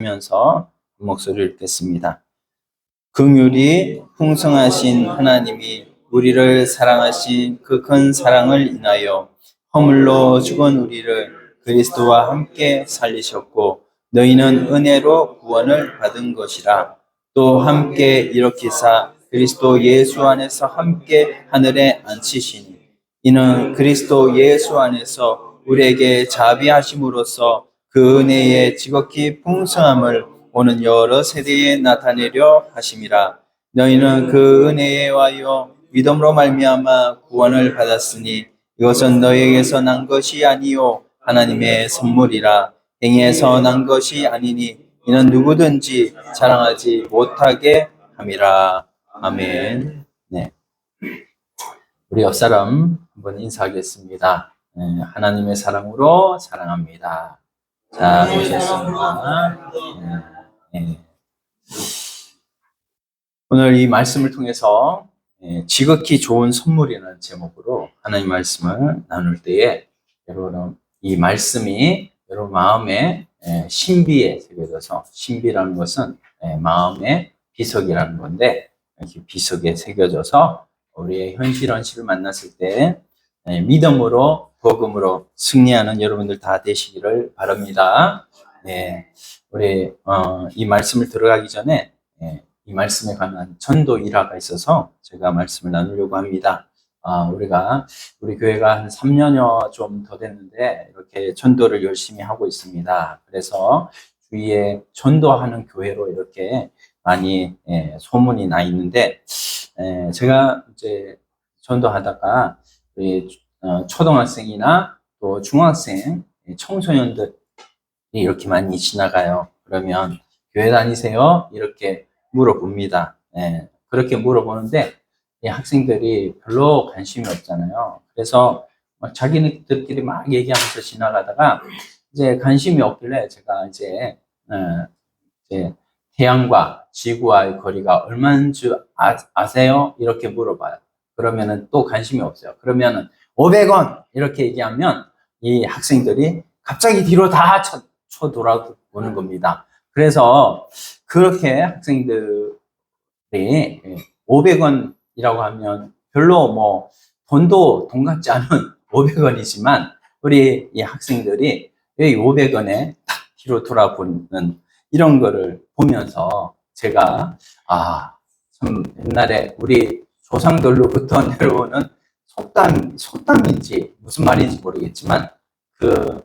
하면서 목소리를 읽겠습니다. 긍휼이 풍성하신 하나님이 우리를 사랑하신 그 큰 사랑을 인하여 허물로 죽은 우리를 그리스도와 함께 살리셨고 너희는 은혜로 구원을 받은 것이라. 또 함께 일으키사 그리스도 예수 안에서 함께 하늘에 앉히시니 이는 그리스도 예수 안에서 우리에게 자비하심으로써 그 은혜의 지극히 풍성함을 오는 여러 세대에 나타내려 하심이라. 너희는 그 은혜에 와여 믿음으로 말미암아 구원을 받았으니 이것은 너희에게서 난 것이 아니요 하나님의 선물이라. 행위에서 난 것이 아니니 이는 누구든지 자랑하지 못하게 함이라. 아멘. 네, 우리 옆사람 한번 인사하겠습니다. 네, 하나님의 사랑으로 사랑합니다. 자, 보셨습니다. 네. 오늘 이 말씀을 통해서 지극히 좋은 선물이라는 제목으로 하나님 말씀을 나눌 때에 여러분 이 말씀이 여러분 마음에 신비에 새겨져서, 신비라는 것은 마음의 비석이라는 건데, 이렇게 비석에 새겨져서 우리의 현실을 만났을 때 믿음으로 복음으로 승리하는 여러분들 다 되시기를 바랍니다. 네, 우리 이 말씀을 들어가기 전에 이 말씀에 관한 전도 일화가 있어서 제가 말씀을 나누려고 합니다. 우리 교회가 한 3년여 좀 더 됐는데 이렇게 전도를 열심히 하고 있습니다. 그래서 주위에 전도하는 교회로 이렇게 많이 소문이 나 있는데, 제가 이제 전도하다가 우리 초등학생이나 또 중학생, 청소년들이 이렇게 많이 지나가요. 그러면 교회 다니세요? 이렇게 물어봅니다. 그렇게 물어보는데 이 학생들이 별로 관심이 없잖아요. 그래서 자기네들끼리 막 얘기하면서 지나가다가 이제 관심이 없길래 제가 이제 태양과 지구와의 거리가 얼마인 줄 아세요? 이렇게 물어봐요. 그러면은 또 관심이 없어요. 그러면은 500원 이렇게 얘기하면 이 학생들이 갑자기 뒤로 다 쳐돌아오는 겁니다. 그래서 그렇게 학생들이 500원이라고 하면 별로 뭐 돈 같지 않은 500원이지만 우리 이 학생들이 이 500원에 딱 뒤로 돌아보는 이런 거를 보면서 제가 참 옛날에 우리 조상들로부터 내려오는 속담인지 무슨 말인지 모르겠지만 그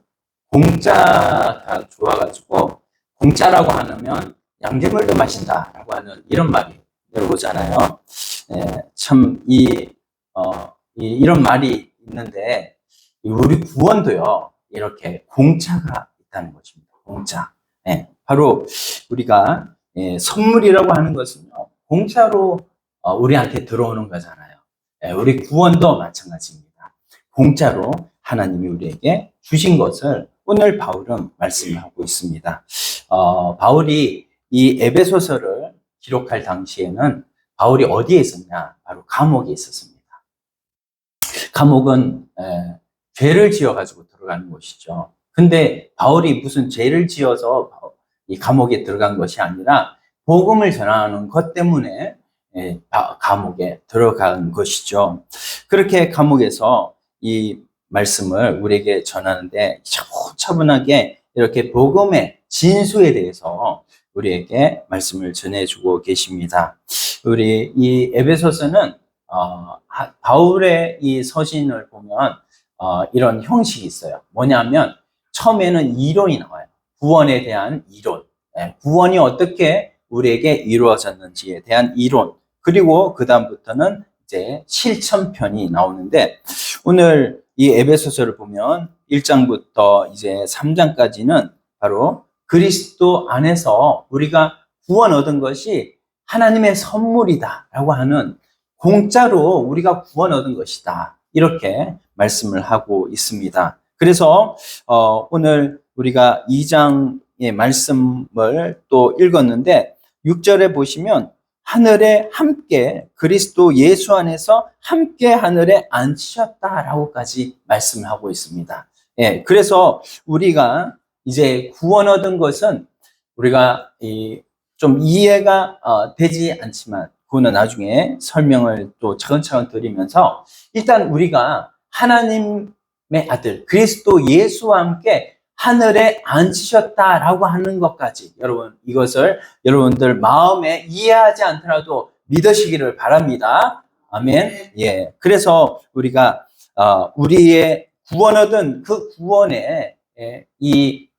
공짜가 좋아가지고 공짜라고 하면 양갱물도 마신다라고 하는 이런 말이 내려오잖아요. 참 이런 말이 있는데 우리 구원도요 이렇게 공짜가 있다는 것입니다. 공짜. 바로 우리가 선물이라고 하는 것은요 공짜로 우리한테 들어오는 거잖아요. 우리 구원도 마찬가지입니다. 공짜로 하나님이 우리에게 주신 것을 오늘 바울은 말씀하고 있습니다. 바울이 이 에베소서를 기록할 당시에는 바울이 어디에 있었냐? 바로 감옥에 있었습니다. 감옥은 죄를 지어가지고 들어가는 곳이죠. 근데 바울이 무슨 죄를 지어서 이 감옥에 들어간 것이 아니라 복음을 전하는 것 때문에 감옥에 들어간 것이죠. 그렇게 감옥에서 이 말씀을 우리에게 전하는데 차분하게 이렇게 복음의 진수에 대해서 우리에게 말씀을 전해주고 계십니다. 우리 이 에베소서는 바울의 이 서신을 보면 이런 형식이 있어요. 뭐냐면 처음에는 이론이 나와요. 구원에 대한 이론, 구원이 어떻게 우리에게 이루어졌는지에 대한 이론, 그리고 그 다음부터는 이제 실천편이 나오는데 오늘 이 에베소서를 보면 1장부터 이제 3장까지는 바로 그리스도 안에서 우리가 구원 얻은 것이 하나님의 선물이다 라고 하는, 공짜로 우리가 구원 얻은 것이다 이렇게 말씀을 하고 있습니다. 그래서 오늘 우리가 2장의 말씀을 또 읽었는데 6절에 보시면 하늘에 함께 그리스도 예수 안에서 함께 하늘에 앉히셨다라고까지 말씀을 하고 있습니다. 그래서 우리가 이제 구원 얻은 것은 우리가 좀 이해가 되지 않지만 그거는 나중에 설명을 또 차근차근 드리면서 일단 우리가 하나님의 아들 그리스도 예수와 함께 하늘에 앉으셨다라고 하는 것까지 여러분 이것을 여러분들 마음에 이해하지 않더라도 믿으시기를 바랍니다. 아멘. 예. 그래서 우리가 우리의 구원 얻은 그 구원의 이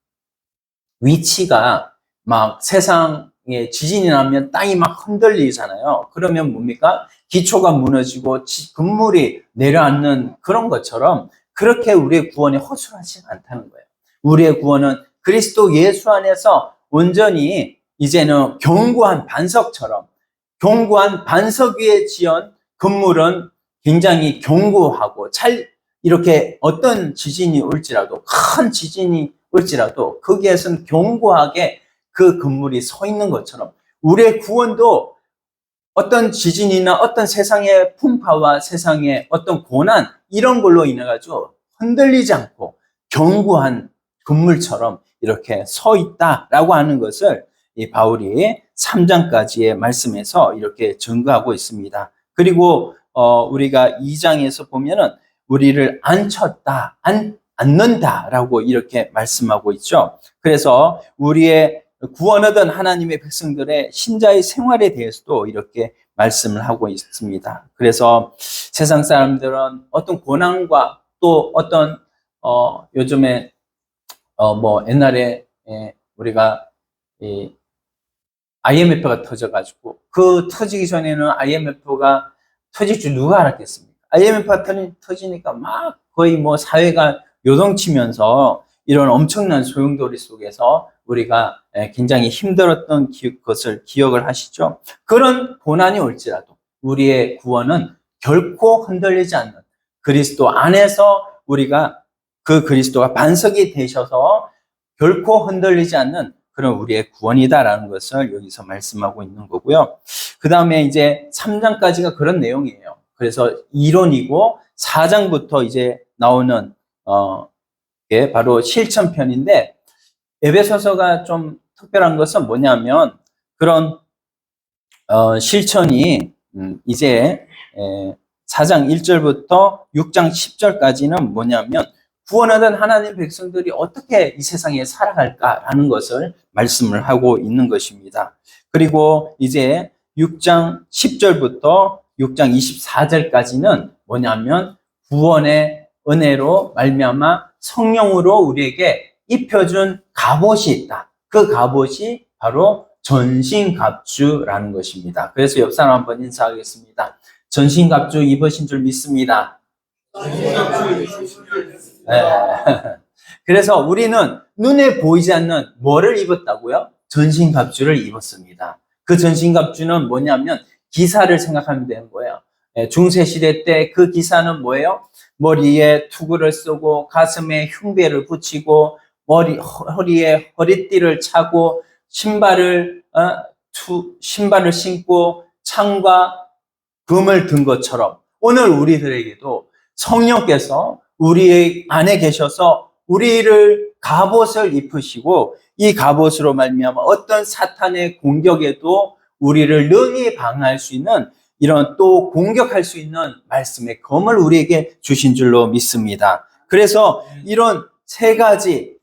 위치가 막 세상에 지진이 나면 땅이 막 흔들리잖아요. 그러면 뭡니까? 기초가 무너지고 건물이 내려앉는 그런 것처럼 그렇게 우리의 구원이 허술하지 않다는 거예요. 우리의 구원은 그리스도 예수 안에서 온전히 이제는 견고한 반석처럼 견고한 반석 위에 지은 건물은 굉장히 견고하고 이렇게 어떤 지진이 올지라도 큰 지진이 올지라도 거기에서는 견고하게 그 건물이 서 있는 것처럼 우리의 구원도 어떤 지진이나 어떤 세상의 풍파와 세상의 어떤 고난 이런 걸로 인해 가지고 흔들리지 않고 견고한 건물처럼 이렇게 서 있다라고 하는 것을 이 바울이 3장까지의 말씀에서 이렇게 증거하고 있습니다. 그리고 우리가 2장에서 보면은 우리를 앉는다라고 이렇게 말씀하고 있죠. 그래서 우리의 구원 얻은 하나님의 백성들의 신자의 생활에 대해서도 이렇게 말씀을 하고 있습니다. 그래서 세상 사람들은 어떤 고난과 또 어떤 요즘에 뭐 옛날에 우리가 이 IMF가 터져가지고 그 터지기 전에는 IMF가 터질 줄 누가 알았겠습니까? IMF가 터지니까 막 거의 뭐 사회가 요동치면서 이런 엄청난 소용돌이 속에서 우리가 굉장히 힘들었던 것을 기억을 하시죠? 그런 고난이 올지라도 우리의 구원은 결코 흔들리지 않는 그리스도 안에서 우리가 그 그리스도가 반석이 되셔서 결코 흔들리지 않는 그런 우리의 구원이다라는 것을 여기서 말씀하고 있는 거고요. 그 다음에 이제 3장까지가 그런 내용이에요. 그래서 이론이고 4장부터 이제 나오는 게 바로 실천편인데 에베소서가 좀 특별한 것은 뭐냐면 그런 실천이 이제 4장 1절부터 6장 10절까지는 뭐냐면 구원 얻은 하나님 백성들이 어떻게 이 세상에 살아갈까라는 것을 말씀을 하고 있는 것입니다. 그리고 이제 6장 10절부터 6장 24절까지는 뭐냐면 구원의 은혜로 말미암아 성령으로 우리에게 입혀준 갑옷이 있다. 그 갑옷이 바로 전신갑주라는 것입니다. 그래서 옆 사람 한번 인사하겠습니다. 전신갑주 입으신 줄 믿습니다. 네. 그래서 우리는 눈에 보이지 않는 뭐를 입었다고요? 전신갑주를 입었습니다. 그 전신갑주는 뭐냐면 기사를 생각하면 되는 거예요. 중세시대 때 그 기사는 뭐예요? 머리에 투구를 쓰고 가슴에 흉배를 붙이고 허리에 허리띠를 차고 신발을 신고 창과 금을 든 것처럼 오늘 우리들에게도 성령께서 우리 안에 계셔서 우리를 갑옷을 입히시고 이 갑옷으로 말미암아 어떤 사탄의 공격에도 우리를 능히 방어할 수 있는 이런 또 공격할 수 있는 말씀의 검을 우리에게 주신 줄로 믿습니다. 그래서 이런 세 가지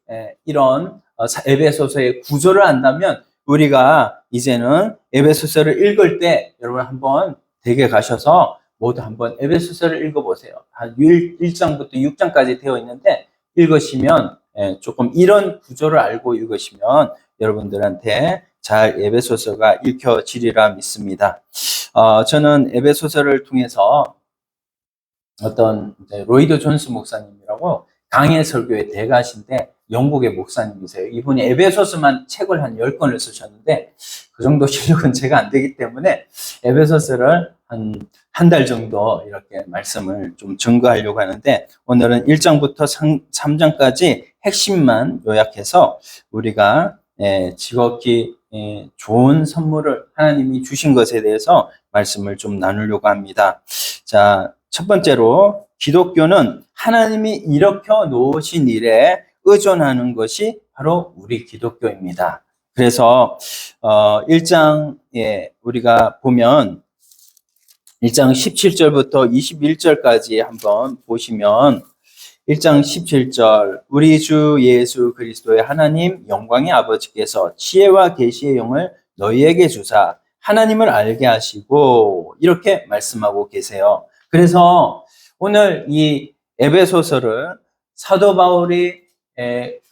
이런 에베소서의 구조를 안다면 우리가 이제는 에베소서를 읽을 때 여러분 한번 댁에 가셔서 모두 한번 에베소서를 읽어보세요. 한 1장부터 6장까지 되어 있는데 읽으시면 조금 이런 구조를 알고 읽으시면 여러분들한테 잘 에베소서가 읽혀지리라 믿습니다. 저는 에베소서를 통해서 어떤 로이드 존스 목사님이라고 강해 설교의 대가신데 영국의 목사님이세요. 이분이 에베소서만 책을 한 10권을 쓰셨는데 그 정도 실력은 제가 안 되기 때문에 에베소서를 한 달 정도 이렇게 말씀을 좀 증거하려고 하는데 오늘은 1장부터 3장까지 핵심만 요약해서 우리가 지극히 좋은 선물을 하나님이 주신 것에 대해서 말씀을 좀 나누려고 합니다. 자, 첫 번째로 기독교는 하나님이 일으켜 놓으신 일에 의존하는 것이 바로 우리 기독교입니다. 그래서 1장에 우리가 보면 1장 17절부터 21절까지 한번 보시면 1장 17절 우리 주 예수 그리스도의 하나님 영광의 아버지께서 지혜와 계시의 영을 너희에게 주사 하나님을 알게 하시고 이렇게 말씀하고 계세요. 그래서 오늘 이 에베소서를 사도 바울이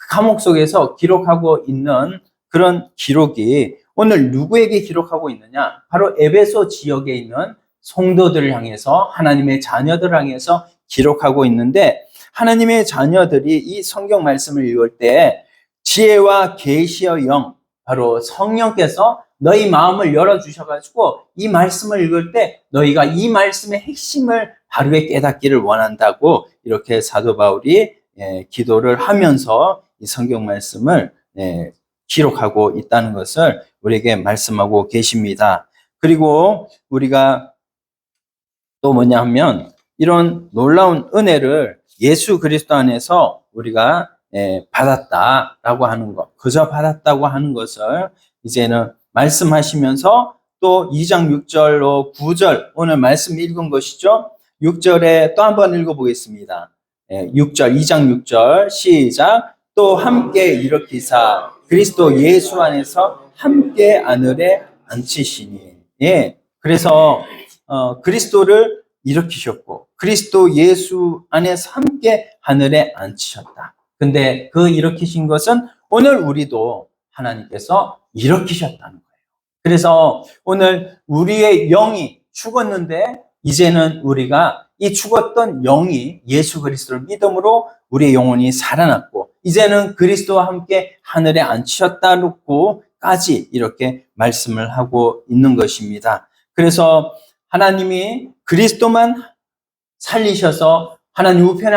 감옥 속에서 기록하고 있는 그런 기록이 오늘 누구에게 기록하고 있느냐? 바로 에베소 지역에 있는 성도들을 향해서 하나님의 자녀들을 향해서 기록하고 있는데 하나님의 자녀들이 이 성경 말씀을 읽을 때 지혜와 계시의 영, 바로 성령께서 너희 마음을 열어주셔가지고 이 말씀을 읽을 때 너희가 이 말씀의 핵심을 바르게 깨닫기를 원한다고 이렇게 사도 바울이 기도를 하면서 이 성경 말씀을 기록하고 있다는 것을 우리에게 말씀하고 계십니다. 그리고 우리가 또 뭐냐 하면 이런 놀라운 은혜를 예수 그리스도 안에서 우리가 받았다라고 하는 것, 그저 받았다고 하는 것을 이제는 말씀하시면서 또 2장 6절로 9절 오늘 말씀 읽은 것이죠. 6절에 또 한번 읽어보겠습니다. 6절, 2장 6절 시작. 또 함께 일으키사 그리스도 예수 안에서 함께 하늘에 앉히시니. 그래서 그리스도를 일으키셨고 그리스도 예수 안에서 함께 하늘에 앉히셨다. 근데 그 일으키신 것은 오늘 우리도 하나님께서 일으키셨다는 거예요. 그래서 오늘 우리의 영이 죽었는데 이제는 우리가 이 죽었던 영이 예수 그리스도를 믿음으로 우리의 영혼이 살아났고 이제는 그리스도와 함께 하늘에 앉히셨다고까지 이렇게 말씀을 하고 있는 것입니다. 그래서 하나님이 그리스도만 살리셔서 하나님 우편에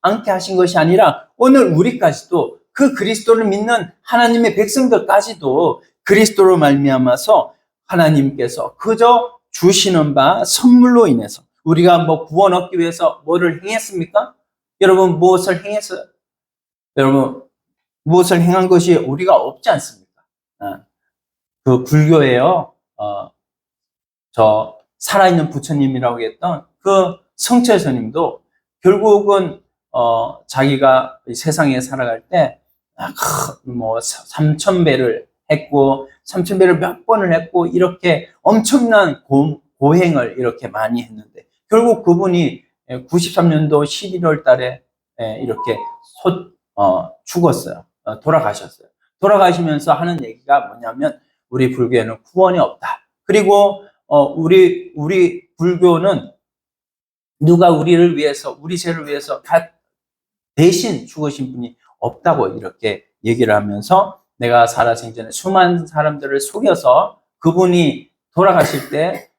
앉게 하신 것이 아니라 오늘 우리까지도 그 그리스도를 믿는 하나님의 백성들까지도 그리스도로 말미암아서 하나님께서 그저 주시는 바 선물로 인해서 우리가 뭐 구원 얻기 위해서 뭐를 행했습니까? 여러분 무엇을 행했어요? 여러분 무엇을 행한 것이 우리가 없지 않습니까? 그 불교에요. 저 살아있는 부처님이라고 했던 그 성철 스님도 결국은 자기가 세상에 살아갈 때 뭐 3,000배를 했고 3,000배를 몇 번을 했고 이렇게 엄청난 고행을 이렇게 많이 했는데 결국 그분이 93년도 11월 달에 이렇게 죽었어요. 돌아가셨어요. 돌아가시면서 하는 얘기가 뭐냐면 우리 불교에는 구원이 없다. 그리고 우리 불교는 누가 우리를 위해서, 우리 죄를 위해서 대신 죽으신 분이 없다고 이렇게 얘기를 하면서 내가 살아생전에 수많은 사람들을 속여서 그분이 돌아가실 때,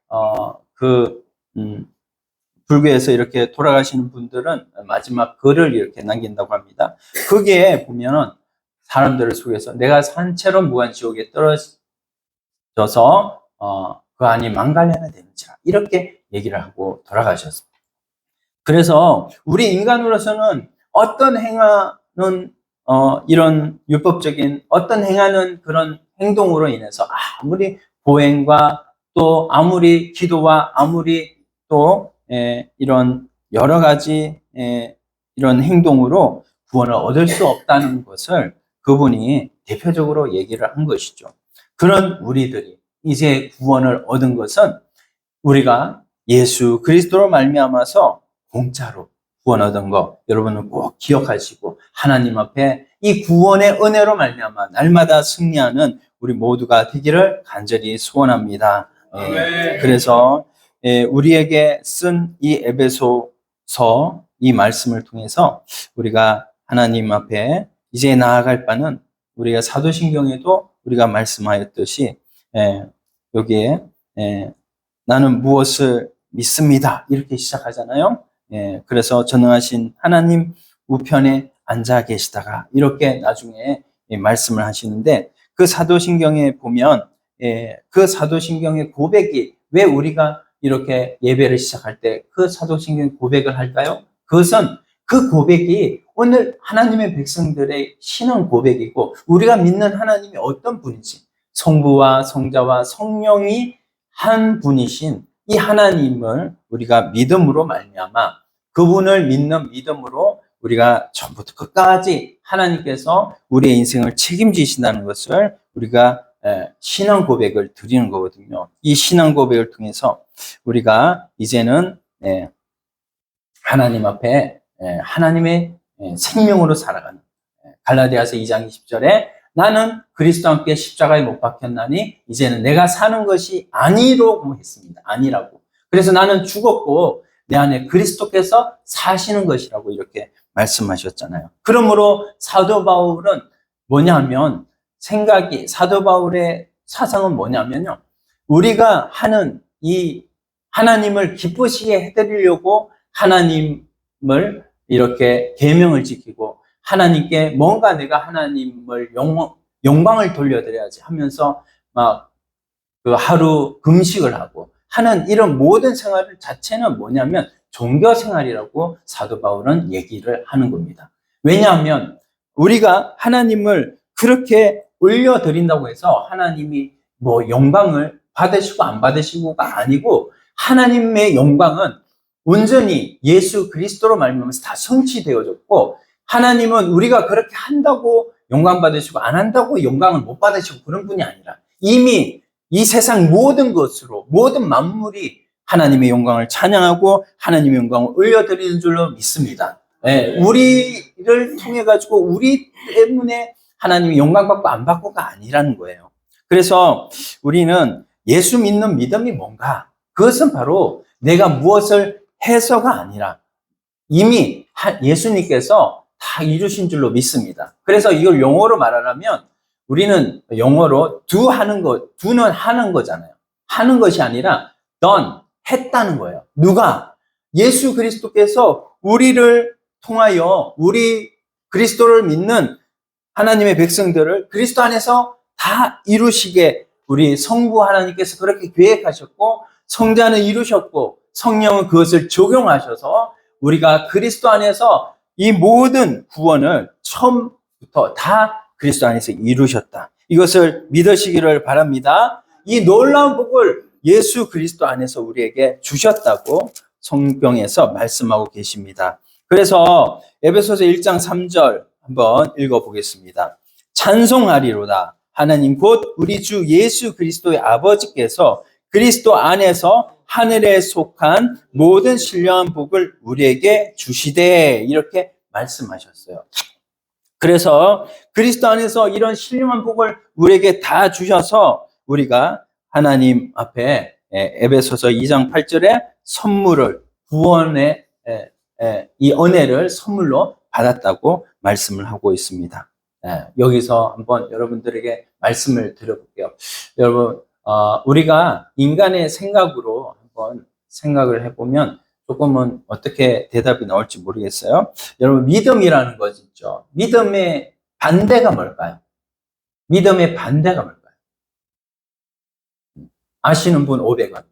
불교에서 이렇게 돌아가시는 분들은 마지막 글을 이렇게 남긴다고 합니다. 거기에 보면은 사람들을 속여서 내가 산채로 무한지옥에 떨어져서, 그 안이 망갈려나 되는지라 이렇게 얘기를 하고 돌아가셨습니다. 그래서 우리 인간으로서는 어떤 행하는 이런 율법적인 어떤 행하는 그런 행동으로 인해서 아무리 보행과 또 아무리 기도와 아무리 또 이런 여러 가지 이런 행동으로 구원을 얻을 수 없다는 것을 그분이 대표적으로 얘기를 한 것이죠. 그런 우리들이 이제 구원을 얻은 것은 우리가 예수 그리스도로 말미암아서 공짜로 구원 얻은 거 여러분은 꼭 기억하시고 하나님 앞에 이 구원의 은혜로 말미암아 날마다 승리하는 우리 모두가 되기를 간절히 소원합니다. 그래서 우리에게 쓴 이 에베소서 이 말씀을 통해서 우리가 하나님 앞에 이제 나아갈 바는 우리가 사도신경에도 우리가 말씀하였듯이 여기에 나는 무엇을 믿습니다. 이렇게 시작하잖아요. 그래서 전능하신 하나님 우편에 앉아 계시다가 이렇게 나중에 말씀을 하시는데 그 사도신경에 보면 그 사도신경의 고백이 왜 우리가 이렇게 예배를 시작할 때 그 사도신경 고백을 할까요? 그것은 그 고백이 오늘 하나님의 백성들의 신앙 고백이고 우리가 믿는 하나님이 어떤 분인지 성부와 성자와 성령이 한 분이신 이 하나님을 우리가 믿음으로 말미암아 그분을 믿는 믿음으로 우리가 처음부터 끝까지 하나님께서 우리의 인생을 책임지신다는 것을 우리가 신앙 고백을 드리는 거거든요. 이 신앙 고백을 통해서 우리가 이제는 하나님 앞에 하나님의 생명으로 살아가는 갈라디아서 2장 20절에 나는 그리스도와 함께 십자가에 못 박혔나니 이제는 내가 사는 것이 아니라고 했습니다. 아니라고. 그래서 나는 죽었고 내 안에 그리스도께서 사시는 것이라고 이렇게 말씀하셨잖아요. 그러므로 사도 바울은 뭐냐면 사도 바울의 사상은 뭐냐면요. 우리가 하는 이 하나님을 기쁘시게 해드리려고 하나님을 이렇게 계명을 지키고 하나님께 뭔가 내가 하나님을 영광을 돌려드려야지 하면서 막 그 하루 금식을 하고 하는 이런 모든 생활 자체는 뭐냐면 종교 생활이라고 사도 바울은 얘기를 하는 겁니다. 왜냐하면 우리가 하나님을 그렇게 올려드린다고 해서 하나님이 뭐 영광을 받으시고 안 받으시고가 아니고 하나님의 영광은 온전히 예수 그리스도로 말미암아서 다 성취되어졌고 하나님은 우리가 그렇게 한다고 영광 받으시고 안 한다고 영광을 못 받으시고 그런 분이 아니라 이미 이 세상 모든 것으로 모든 만물이 하나님의 영광을 찬양하고 하나님의 영광을 올려드리는 줄로 믿습니다. 우리를 통해 가지고 우리 때문에 하나님이 영광 받고 안 받고가 아니라는 거예요. 그래서 우리는 예수 믿는 믿음이 뭔가? 그것은 바로 내가 무엇을 해서가 아니라 이미 예수님께서 다 이루신 줄로 믿습니다. 그래서 이걸 영어로 말하려면 우리는 영어로 do는 하는 거잖아요. 하는 것이 아니라 done, 했다는 거예요. 누가? 예수 그리스도께서 우리를 통하여 우리 그리스도를 믿는 하나님의 백성들을 그리스도 안에서 다 이루시게 우리 성부 하나님께서 그렇게 계획하셨고 성자는 이루셨고 성령은 그것을 적용하셔서 우리가 그리스도 안에서 이 모든 구원을 처음부터 다 그리스도 안에서 이루셨다. 이것을 믿으시기를 바랍니다. 이 놀라운 복을 예수 그리스도 안에서 우리에게 주셨다고 성경에서 말씀하고 계십니다. 그래서 에베소서 1장 3절 한번 읽어보겠습니다. 찬송하리로다. 하나님 곧 우리 주 예수 그리스도의 아버지께서 그리스도 안에서 하늘에 속한 모든 신령한 복을 우리에게 주시되 이렇게 말씀하셨어요. 그래서 그리스도 안에서 이런 신령한 복을 우리에게 다 주셔서 우리가 하나님 앞에 에베소서 2장 8절에 선물을 구원의 이 은혜를 선물로 받았다고 말씀을 하고 있습니다. 여기서 한번 여러분들에게 말씀을 드려볼게요. 여러분 우리가 인간의 생각으로 한번 생각을 해보면 조금은 어떻게 대답이 나올지 모르겠어요. 여러분 믿음이라는 것 있죠. 믿음의 반대가 뭘까요? 믿음의 반대가 뭘까요? 아시는 분 500원.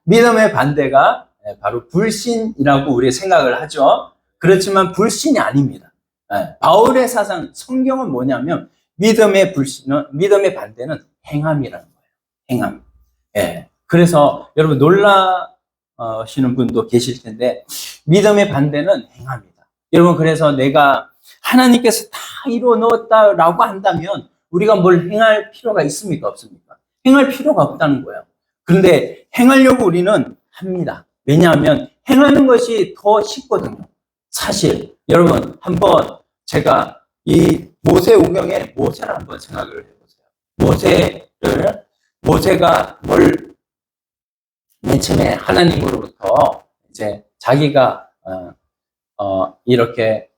믿음의 반대가 바로 불신이라고 우리 생각을 하죠. 그렇지만 불신이 아닙니다. 바울의 사상, 성경은 뭐냐면 믿음의 반대는 행함이라는 거예요. 행함. 그래서 여러분 놀라시는 분도 계실 텐데 믿음의 반대는 행함이다. 여러분 그래서 내가 하나님께서 다 이루어 놓았다라고 한다면 우리가 뭘 행할 필요가 있습니까? 없습니까? 행할 필요가 없다는 거예요. 그런데 행하려고 우리는 합니다. 왜냐하면 행하는 것이 더 쉽거든요. 사실 여러분 한번 제가 이 모세오경의 모세를 한번 생각을 해보세요. 모세가 맨 처음에 하나님으로부터 이제 자기가 이렇게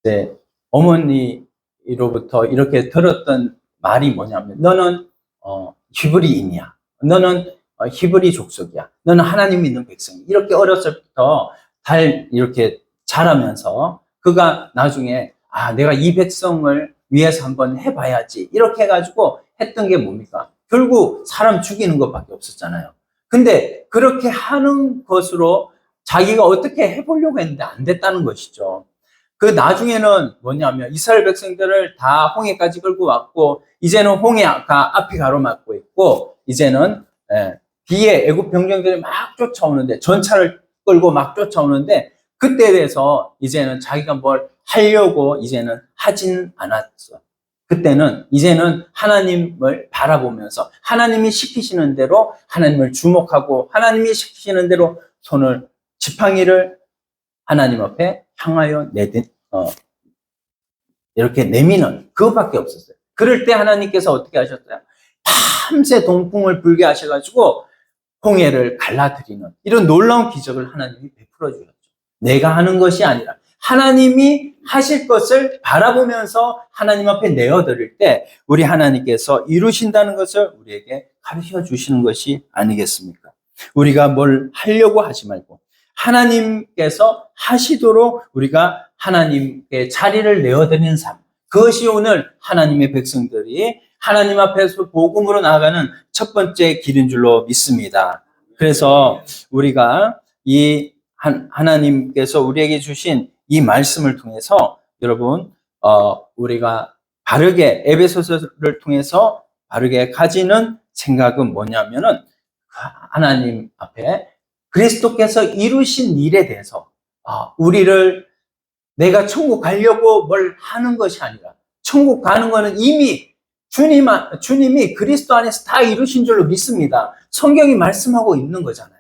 이제 어머니로부터 이렇게 들었던 말이 뭐냐면 너는 히브리인이야. 너는 히브리 족속이야. 너는 하나님 믿는 백성이야. 이렇게 어렸을 때부터 이렇게 자라면서 그가 나중에 내가 이 백성을 위해서 한번 해봐야지 이렇게 해가지고 했던 게 뭡니까? 결국 사람 죽이는 것밖에 없었잖아요. 근데 그렇게 하는 것으로 자기가 어떻게 해보려고 했는데 안 됐다는 것이죠. 그 나중에는 뭐냐면 이스라엘 백성들을 다 홍해까지 끌고 왔고, 이제는 홍해가 앞이 가로막고 있고, 이제는 뒤에 애굽 병정들이 막 쫓아오는데, 전차를 끌고 막 쫓아오는데, 그때에 대해서 이제는 자기가 뭘 하려고 이제는 하진 않았어. 그때는 이제는 하나님을 바라보면서 하나님이 시키시는 대로 하나님을 주목하고, 하나님이 시키시는 대로 손을, 지팡이를 하나님 앞에 향하여 이렇게 내미는 그것밖에 없었어요. 그럴 때 하나님께서 어떻게 하셨어요? 밤새 동풍을 불게 하셔가지고 홍해를 갈라드리는 이런 놀라운 기적을 하나님이 베풀어 주셨죠. 내가 하는 것이 아니라 하나님이 하실 것을 바라보면서 하나님 앞에 내어드릴 때 우리 하나님께서 이루신다는 것을 우리에게 가르쳐 주시는 것이 아니겠습니까? 우리가 뭘 하려고 하지 말고 하나님께서 하시도록 우리가 하나님께 자리를 내어드리는 삶, 그것이 오늘 하나님의 백성들이 하나님 앞에서 복음으로 나아가는 첫 번째 길인 줄로 믿습니다. 그래서 우리가 이 하나님께서 우리에게 주신 이 말씀을 통해서 여러분 우리가 바르게 에베소서를 통해서 바르게 가지는 생각은 뭐냐면은 하나님 앞에 그리스도께서 이루신 일에 대해서 우리를 내가 천국 가려고 뭘 하는 것이 아니라 천국 가는 거는 이미 주님이 그리스도 안에서 다 이루신 줄로 믿습니다. 성경이 말씀하고 있는 거잖아요.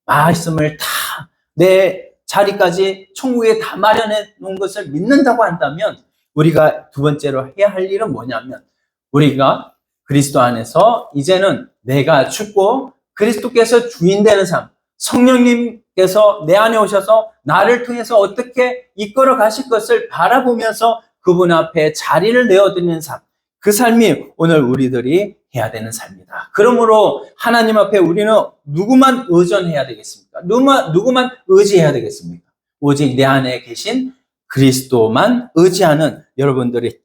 말씀을 다 내 자리까지 천국에 다 마련해 놓은 것을 믿는다고 한다면 우리가 두 번째로 해야 할 일은 뭐냐면 우리가 그리스도 안에서 이제는 내가 죽고 그리스도께서 주인 되는 삶, 성령님께서 내 안에 오셔서 나를 통해서 어떻게 이끌어 가실 것을 바라보면서 그분 앞에 자리를 내어드리는 삶, 그 삶이 오늘 우리들이 해야 되는 삶이다. 그러므로 하나님 앞에 우리는 누구만 의존해야 되겠습니까? 누구만 의지해야 되겠습니까? 오직 내 안에 계신 그리스도만 의지하는 여러분들이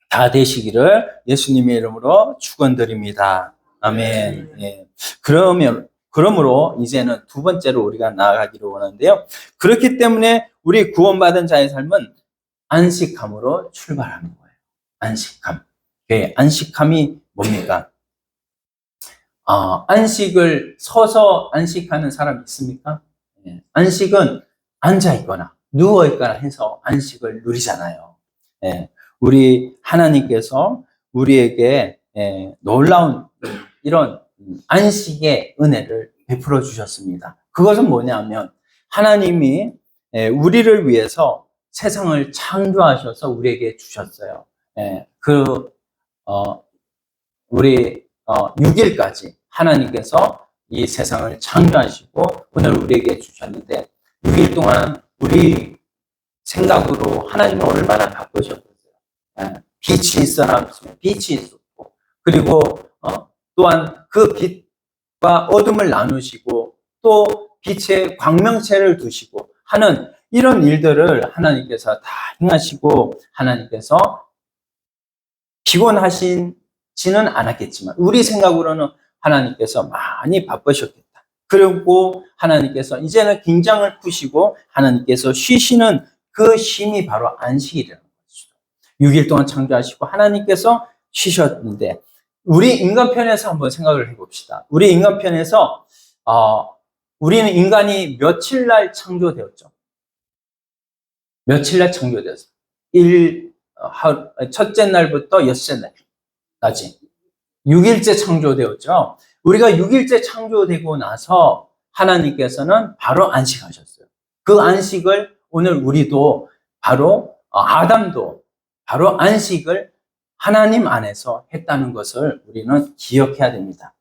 다 되시기를 예수님의 이름으로 축원드립니다. 아멘. 예. 그러므로 이제는 두 번째로 우리가 나아가기를 원하는데요. 그렇기 때문에 우리 구원받은 자의 삶은 안식함으로 출발하는 거예요. 안식함. 안식함이 뭡니까? 안식을 서서 안식하는 사람 있습니까? 안식은 앉아있거나 누워있거나 해서 안식을 누리잖아요. 우리 하나님께서 우리에게 놀라운 이런 안식의 은혜를 베풀어 주셨습니다. 그것은 뭐냐면 하나님이 우리를 위해서 세상을 창조하셔서 우리에게 주셨어요. 우리 6일까지 하나님께서 이 세상을 창조하시고 오늘 우리에게 주셨는데 6일 동안 우리 생각으로 하나님은 얼마나 바쁘셨어요. 빛이 있어라 빛이 있었고 그리고 또한 그 빛과 어둠을 나누시고 또 빛의 광명체를 두시고 하는 이런 일들을 하나님께서 다 행하시고 하나님께서 피곤하시지는 않았겠지만 우리 생각으로는 하나님께서 많이 바쁘셨겠다. 그리고 하나님께서 이제는 긴장을 푸시고 하나님께서 쉬시는 그 쉼이 바로 안식이라는 것이죠. 6일 동안 창조하시고 하나님께서 쉬셨는데 우리 인간편에서 한번 생각을 해봅시다. 우리 인간편에서 우리는 인간이 며칠 날 창조되었죠? 며칠 날 창조되었어요? 첫째 날부터 엿째 날까지 6일째 창조되었죠. 우리가 6일째 창조되고 나서 하나님께서는 바로 안식하셨어요. 그 안식을 오늘 우리도 바로 아담도 바로 안식을 하나님 안에서 했다는 것을 우리는 기억해야 됩니다.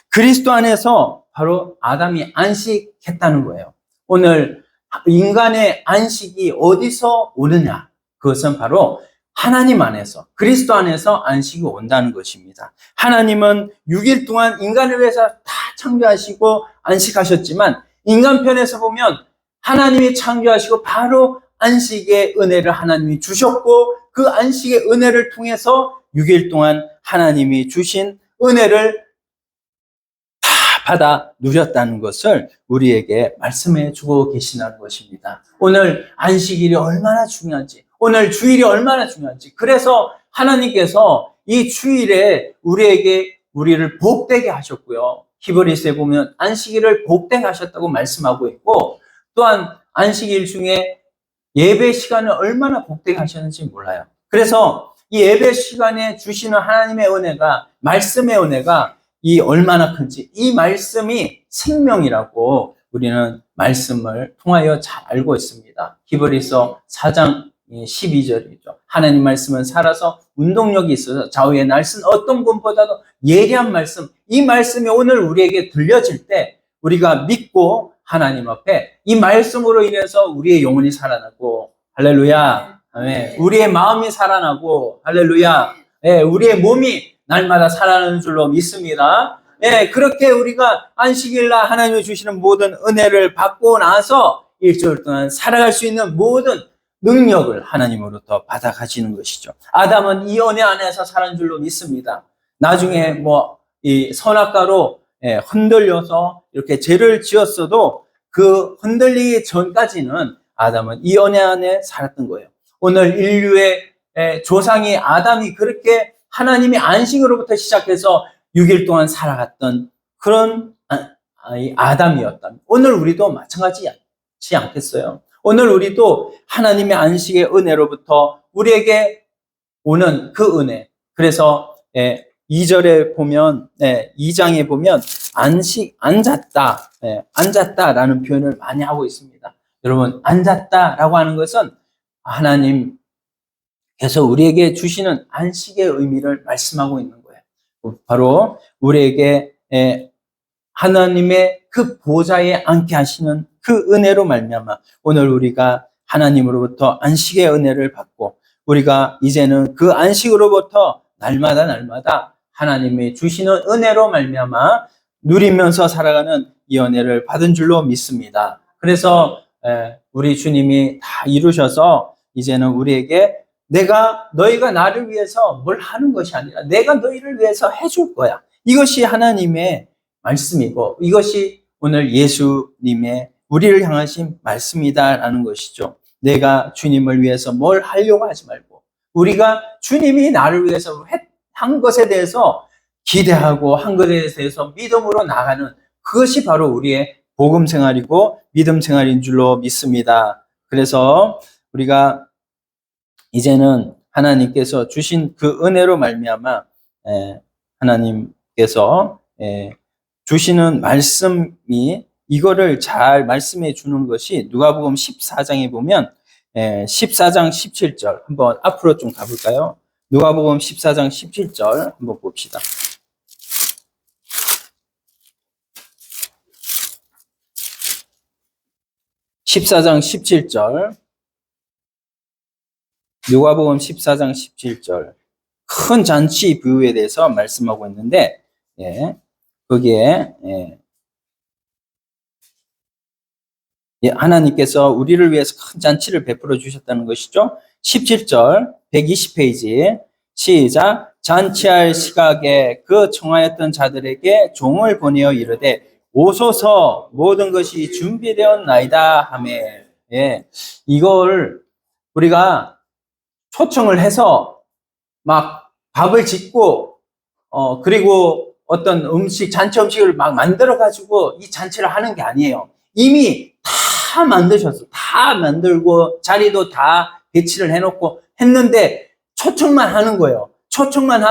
그리스도 안에서 바로 아담이 안식했다는 거예요. 오늘 인간의 안식이 어디서 오느냐? 그것은 바로 하나님 안에서, 그리스도 안에서 안식이 온다는 것입니다. 하나님은 6일 동안 인간을 위해서 다 창조하시고 안식하셨지만 인간편에서 보면 하나님이 창조하시고 바로 안식의 은혜를 하나님이 주셨고 그 안식의 은혜를 통해서 6일 동안 하나님이 주신 은혜를 다 받아 누렸다는 것을 우리에게 말씀해 주고 계시다는 것입니다. 오늘 안식일이 얼마나 중요한지, 오늘 주일이 얼마나 중요한지, 그래서 하나님께서 이 주일에 우리를 복되게 하셨고요. 히브리서에 보면 안식일을 복되게 하셨다고 말씀하고 있고, 또한 안식일 중에 예배 시간을 얼마나 복되게 하셨는지 몰라요. 그래서 이 예배 시간에 주시는 하나님의 은혜가, 말씀의 은혜가 이 얼마나 큰지, 이 말씀이 생명이라고 우리는 말씀을 통하여 잘 알고 있습니다. 히브리서 4장 12절이죠. 하나님 말씀은 살아서 운동력이 있어서 좌우의 날선 어떤 것보다도 예리한 말씀, 이 말씀이 오늘 우리에게 들려질 때 우리가 믿고 하나님 앞에 이 말씀으로 인해서 우리의 영혼이 살아나고, 할렐루야, 아멘. 우리의 마음이 살아나고, 할렐루야, 예, 우리의 몸이 날마다 살아나는 줄로 믿습니다. 예, 그렇게 우리가 안식일날 하나님이 주시는 모든 은혜를 받고 나서 일주일 동안 살아갈 수 있는 모든 능력을 하나님으로부터 받아가시는 것이죠. 아담은 이 은혜 안에서 살은 줄로 믿습니다. 나중에 이 선악과로 흔들려서 이렇게 죄를 지었어도 그 흔들리기 전까지는 아담은 이 은혜 안에 살았던 거예요. 오늘 인류의 조상이 아담이 그렇게 하나님의 안식으로부터 시작해서 6일 동안 살아갔던 그런 아담이었다면 오늘 우리도 마찬가지지 않겠어요? 오늘 우리도 하나님의 안식의 은혜로부터 우리에게 오는 그 은혜. 그래서 2절에 보면, 2장에 보면 앉았다라는 표현을 많이 하고 있습니다. 여러분, 앉았다라고 하는 것은 하나님께서 우리에게 주시는 안식의 의미를 말씀하고 있는 거예요. 바로 우리에게 하나님의 그 보좌에 앉게 하시는 그 은혜로 말미암아 오늘 우리가 하나님으로부터 안식의 은혜를 받고, 우리가 이제는 그 안식으로부터 날마다 하나님이 주시는 은혜로 말미암아 누리면서 살아가는 이 은혜를 받은 줄로 믿습니다. 그래서 우리 주님이 다 이루셔서 이제는 우리에게 너희가 나를 위해서 뭘 하는 것이 아니라 내가 너희를 위해서 해줄 거야. 이것이 하나님의 말씀이고 이것이 오늘 예수님의 우리를 향하신 말씀이다라는 것이죠. 내가 주님을 위해서 뭘 하려고 하지 말고 우리가 주님이 나를 위해서 한 것에 대해서 기대하고 한 것에 대해서 믿음으로 나가는 그것이 바로 우리의 복음 생활이고 믿음 생활인 줄로 믿습니다. 그래서 우리가 이제는 하나님께서 주신 그 은혜로 말미암아 하나님께서 주시는 말씀이 이거를 잘 말씀해 주는 것이 누가복음 14장에 보면 14장 17절 한번 앞으로 좀 가볼까요? 누가복음 14장 17절 한번 봅시다. 누가복음 14장 17절 큰 잔치 비유에 대해서 말씀하고 있는데 거기에 하나님께서 우리를 위해서 큰 잔치를 베풀어 주셨다는 것이죠. 17절 120페이지 시작. 잔치할 시각에 그 청하였던 자들에게 종을 보내어 이르되 오소서 모든 것이 준비되었나이다 하매 이걸 우리가 초청을 해서 막 밥을 짓고 그리고 어떤 잔치 음식을 막 만들어 가지고 이 잔치를 하는 게 아니에요. 이미 다 만드셨어. 다 만들고 자리도 다 배치를 해놓고 했는데 초청만 하는 거예요. 초청만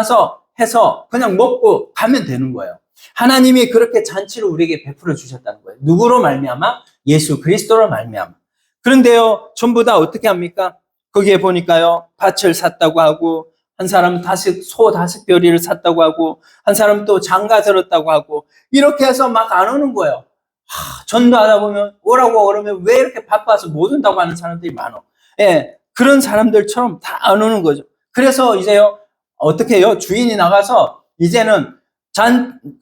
해서 그냥 먹고 가면 되는 거예요. 하나님이 그렇게 잔치를 우리에게 베풀어 주셨다는 거예요. 누구로 말미암아? 예수 그리스도로 말미암아. 그런데요, 전부 다 어떻게 합니까? 거기에 보니까요, 밭을 샀다고 하고, 한 사람은 소 5뼈리를 샀다고 하고, 한 사람은 또 장가 들었다고 하고, 이렇게 해서 막 안 오는 거예요. 전도하다 보면 오라고 그러면 왜 이렇게 바빠서 못 온다고 하는 사람들이 많아. 그런 사람들처럼 다 안 오는 거죠. 그래서 이제요, 어떻게 해요? 주인이 나가서 이제는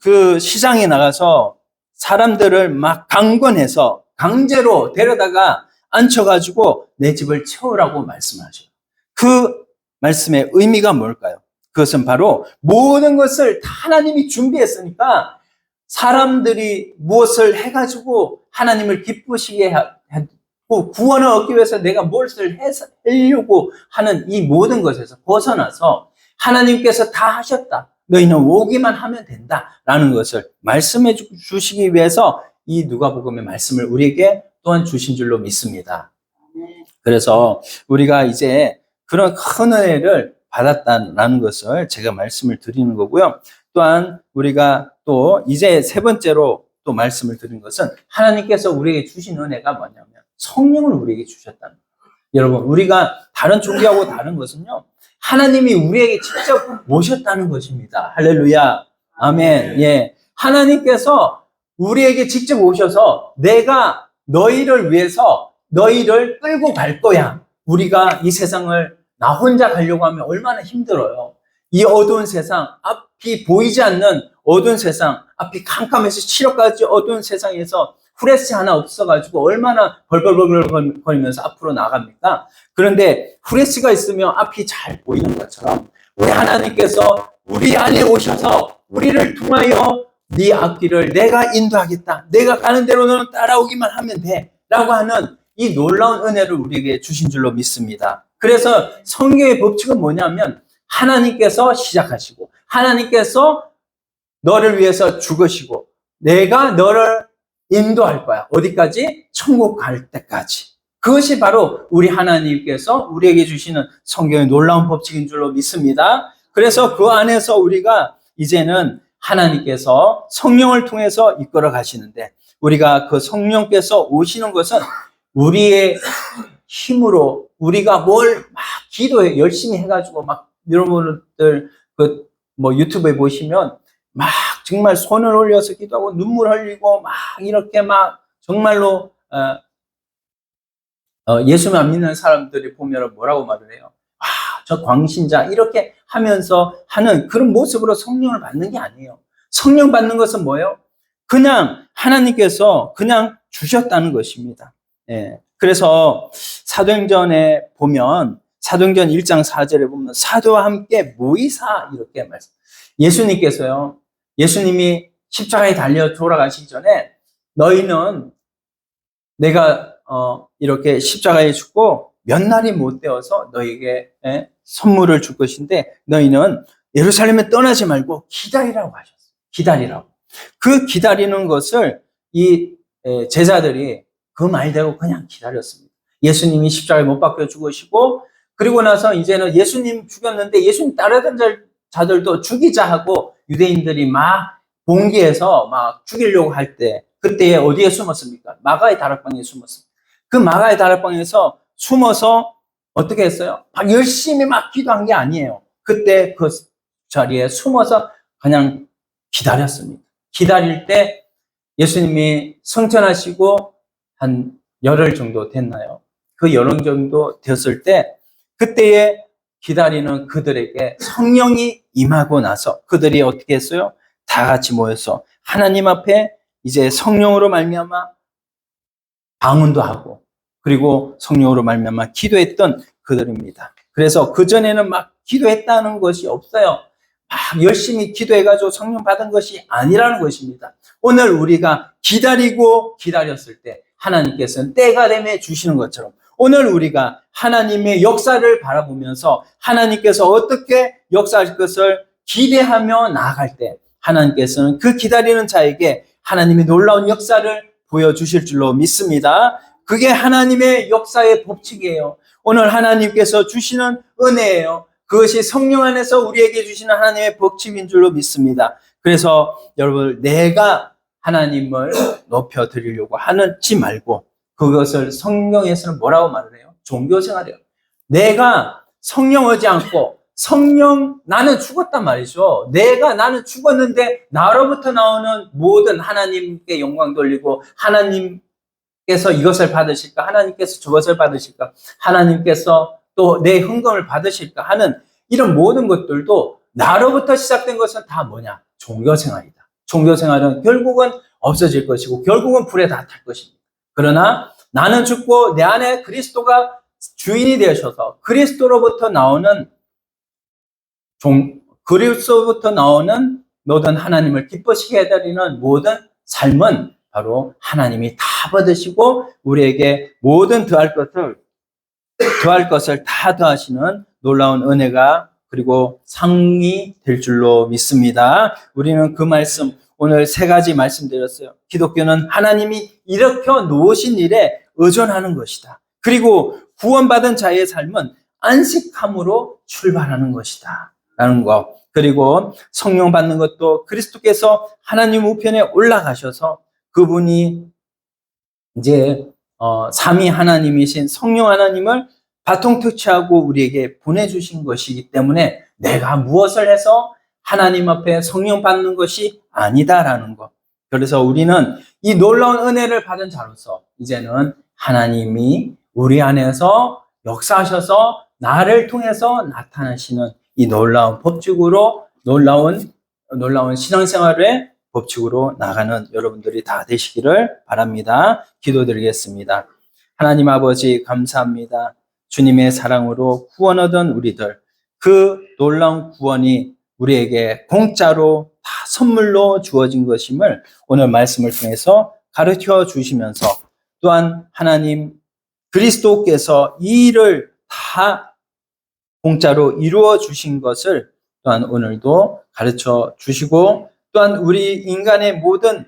그 시장에 나가서 사람들을 막 강권해서 강제로 데려다가 앉혀가지고 내 집을 채우라고 말씀하셔요. 그 말씀의 의미가 뭘까요? 그것은 바로 모든 것을 다 하나님이 준비했으니까 사람들이 무엇을 해가지고 하나님을 기쁘시게 하고 구원을 얻기 위해서 내가 무엇을 하려고 하는 이 모든 것에서 벗어나서 하나님께서 다 하셨다. 너희는 오기만 하면 된다라는 것을 말씀해 주시기 위해서 이 누가복음의 말씀을 우리에게 또한 주신 줄로 믿습니다. 그래서 우리가 이제 그런 큰 은혜를 받았다는 것을 제가 말씀을 드리는 거고요. 또한 우리가 또 이제 세 번째로 또 말씀을 드린 것은 하나님께서 우리에게 주신 은혜가 뭐냐면 성령을 우리에게 주셨다는 거예요. 여러분, 우리가 다른 종교하고 다른 것은요, 하나님이 우리에게 직접 오셨다는 것입니다. 할렐루야. 아멘. 예. 하나님께서 우리에게 직접 오셔서 내가 너희를 위해서 너희를 끌고 갈 거야. 우리가 이 세상을 나 혼자 가려고 하면 얼마나 힘들어요. 이 어두운 세상, 앞이 보이지 않는 어두운 세상, 앞이 캄캄해서 치러까지 어두운 세상에서 후레쉬 하나 없어가지고 얼마나 벌벌벌 거리면서 앞으로 나갑니까? 그런데 후레쉬가 있으면 앞이 잘 보이는 것처럼 우리 하나님께서 우리 안에 오셔서 우리를 통하여 네 앞길을 내가 인도하겠다. 내가 가는 대로 너는 따라오기만 하면 돼. 라고 하는 이 놀라운 은혜를 우리에게 주신 줄로 믿습니다. 그래서 성경의 법칙은 뭐냐면 하나님께서 시작하시고 하나님께서 너를 위해서 죽으시고 내가 너를 인도할 거야. 어디까지? 천국 갈 때까지. 그것이 바로 우리 하나님께서 우리에게 주시는 성경의 놀라운 법칙인 줄로 믿습니다. 그래서 그 안에서 우리가 이제는 하나님께서 성령을 통해서 이끌어 가시는데 우리가 그 성령께서 오시는 것은 우리의 힘으로 우리가 뭘 막 기도해 열심히 해가지고 막 여러분들 그 뭐 유튜브에 보시면 막 정말 손을 올려서 기도하고 눈물 흘리고 막 이렇게 막 정말로 예수님 안 믿는 사람들이 보면 뭐라고 말을 해요? 아, 저 광신자 이렇게 하면서 하는 그런 모습으로 성령을 받는 게 아니에요. 성령 받는 것은 뭐예요? 그냥 하나님께서 그냥 주셨다는 것입니다. 예. 그래서 사도행전에 보면 사도행전 1장 4절에 보면 사도와 함께 모이사 이렇게 말씀. 예수님께서요. 예수님이 십자가에 달려 돌아가시기 전에 너희는 내가 이렇게 십자가에 죽고 몇 날이 못 되어서 너에게 선물을 줄 것인데 너희는 예루살렘에 떠나지 말고 기다리라고 하셨어요. 기다리라고. 그 기다리는 것을 이 제자들이 그 말대로 그냥 기다렸습니다. 예수님이 십자가에 못 박혀 죽으시고 그리고 나서 이제는 예수님 죽였는데 예수님 따르던 자들도 죽이자 하고 유대인들이 막 봉기해서 막 죽이려고 할 때 그때에 어디에 숨었습니까? 마가의 다락방에 숨었습니다. 그 마가의 다락방에서 숨어서 어떻게 했어요? 막 열심히 막 기도한 게 아니에요. 그때 그 자리에 숨어서 그냥 기다렸습니다. 기다릴 때 예수님이 승천하시고 한 열흘 정도 됐나요? 그 열흘 정도 되었을 때 그때에 기다리는 그들에게 성령이 임하고 나서 그들이 어떻게 했어요? 다 같이 모여서 하나님 앞에 이제 성령으로 말미암아 방언도 하고 그리고 성령으로 말미암아 기도했던 그들입니다. 그래서 그전에는 막 기도했다는 것이 없어요. 막 열심히 기도해가지고 성령 받은 것이 아니라는 것입니다. 오늘 우리가 기다리고 기다렸을 때 하나님께서는 때가 되면 주시는 것처럼 오늘 우리가 하나님의 역사를 바라보면서 하나님께서 어떻게 역사할 것을 기대하며 나아갈 때 하나님께서는 그 기다리는 자에게 하나님의 놀라운 역사를 보여주실 줄로 믿습니다. 그게 하나님의 역사의 법칙이에요. 오늘 하나님께서 주시는 은혜예요. 그것이 성령 안에서 우리에게 주시는 하나님의 법칙인 줄로 믿습니다. 그래서 여러분 내가 하나님을 높여드리려고 하지 말고 그것을 성경에서는 뭐라고 말을 해요? 종교생활이에요. 내가 성령 오지 않고 성령 나는 죽었단 말이죠. 나는 죽었는데 나로부터 나오는 모든 하나님께 영광 돌리고 하나님께서 이것을 받으실까? 하나님께서 저것을 받으실까? 하나님께서 또 내 헌금을 받으실까? 하는 이런 모든 것들도 나로부터 시작된 것은 다 뭐냐? 종교생활이다. 종교생활은 결국은 없어질 것이고 결국은 불에 다 탈 것입니다. 그러나 나는 죽고 내 안에 그리스도가 주인이 되셔서 그리스도로부터 나오는 모든 하나님을 기뻐시게 해드리는 모든 삶은 바로 하나님이 다 받으시고 우리에게 모든 더할 것을 다 더하시는 놀라운 은혜가 그리고 상이 될 줄로 믿습니다. 우리는 그 말씀 오늘 3가지 말씀드렸어요. 기독교는 하나님이 일으켜 놓으신 일에 의존하는 것이다. 그리고 구원받은 자의 삶은 안식함으로 출발하는 것이다. 라는 것. 그리고 성령 받는 것도 그리스도께서 하나님 우편에 올라가셔서 그분이 이제 삼위 하나님이신 성령 하나님을 바통 터치하고 우리에게 보내주신 것이기 때문에 내가 무엇을 해서 하나님 앞에 성령 받는 것이 아니다라는 것. 그래서 우리는 이 놀라운 은혜를 받은 자로서 이제는 하나님이 우리 안에서 역사하셔서 나를 통해서 나타나시는 이 놀라운 법칙으로 놀라운 신앙생활의 법칙으로 나가는 여러분들이 다 되시기를 바랍니다. 기도드리겠습니다. 하나님 아버지 감사합니다. 주님의 사랑으로 구원 얻은 우리들, 그 놀라운 구원이 우리에게 공짜로 다 선물로 주어진 것임을 오늘 말씀을 통해서 가르쳐 주시면서 또한 하나님 그리스도께서 이 일을 다 공짜로 이루어 주신 것을 또한 오늘도 가르쳐 주시고 또한 우리 인간의 모든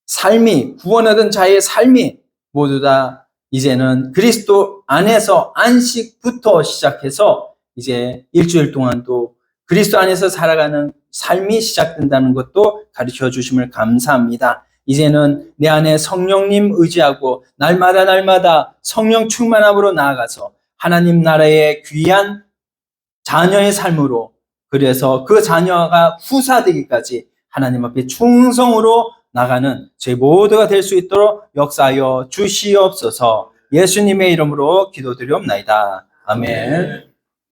삶이 구원 얻은 자의 삶이 모두 다 이제는 그리스도 안에서 안식부터 시작해서 이제 일주일 동안도 그리스도 안에서 살아가는 삶이 시작된다는 것도 가르쳐 주심을 감사합니다. 이제는 내 안에 성령님 의지하고 날마다 성령 충만함으로 나아가서 하나님 나라의 귀한 자녀의 삶으로 그래서 그 자녀가 후사되기까지 하나님 앞에 충성으로 나가는 저희 모두가 될 수 있도록 역사하여 주시옵소서. 예수님의 이름으로 기도드리옵나이다. 아멘.